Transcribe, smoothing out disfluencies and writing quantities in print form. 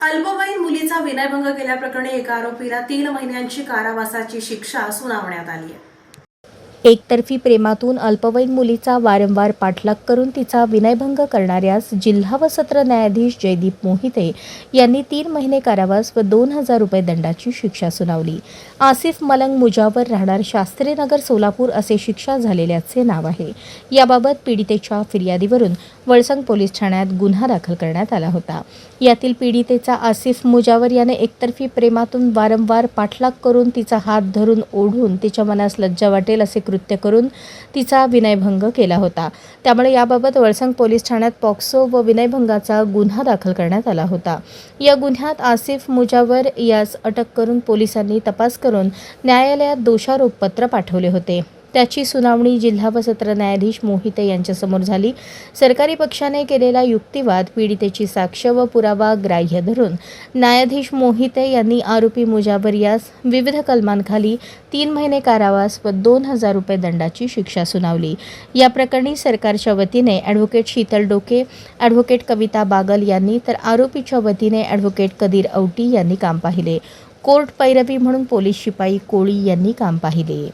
अल्पवयीन मुलीचा विनयभंग केल्याप्रकरणी एका आरोपीला 3 महिन्यांची कारावासाची शिक्षा सुनावण्यात आली आहे. एकतर्फी प्रेमातून अल्पवयीन मुलीचा वारंवार पाठलाग करून तिचा विनयभंग करणाऱ्यास जिल्हा व सत्र न्यायाधीश जयदीप मोहिते यांनी 3 महिने कारावास व 2,000 रुपये दंडाची शिक्षा सुनावली. आसिफ मलंग मुजावर, राहणार शास्त्रीनगर, सोलापूर असे शिक्षा झालेल्याचे नाव आहे. याबाबत पीडितेच्या फिर्यादीवरून वळसंग पोलीस ठाण्यात गुन्हा दाखल करण्यात आला होता. यातील पीडितेचा आसिफ मुजावर याने एकतर्फी प्रेमातून वारंवार पाठलाग करून तिचा हात धरून ओढून तिच्या मनास लज्जा वाटेल असे कृत्य करून तिचा विनयभंग केला होता. त्यामुळे याबाबत वळसंग पोलीस ठाण्यात पॉक्सो व विनयभंगाचा गुन्हा दाखल करण्यात आला होता. या गुन्ह्यात आसिफ मुजावर यास अटक करून पोलिसांनी तपास करून न्यायालयात दोषारोपपत्र पाठवले होते. त्याची सुनावणी जिल्हा व सत्र न्यायाधीश मोहिते यांच्यासमोर झाली. सरकारी पक्षाने केलेला युक्तिवाद, पीडितेची साक्ष व पुरावा ग्राह्य धरून न्यायाधीश मोहिते यांनी आरोपी मुजावर यास विविध कलमांखाली 3 महिने कारावास व 2,000 रुपये दंडाची शिक्षा सुनावली. या प्रकरणी सरकारच्या वतीने ॲडव्होकेट शीतल डोके, ॲडव्होकेट कविता बागल यांनी तर आरोपीच्या वतीने ॲडव्होकेट कदीर औटी यांनी काम पाहिले. कोर्ट पैरवी म्हणून पोलीस शिपाई कोळी यांनी काम पाहिले.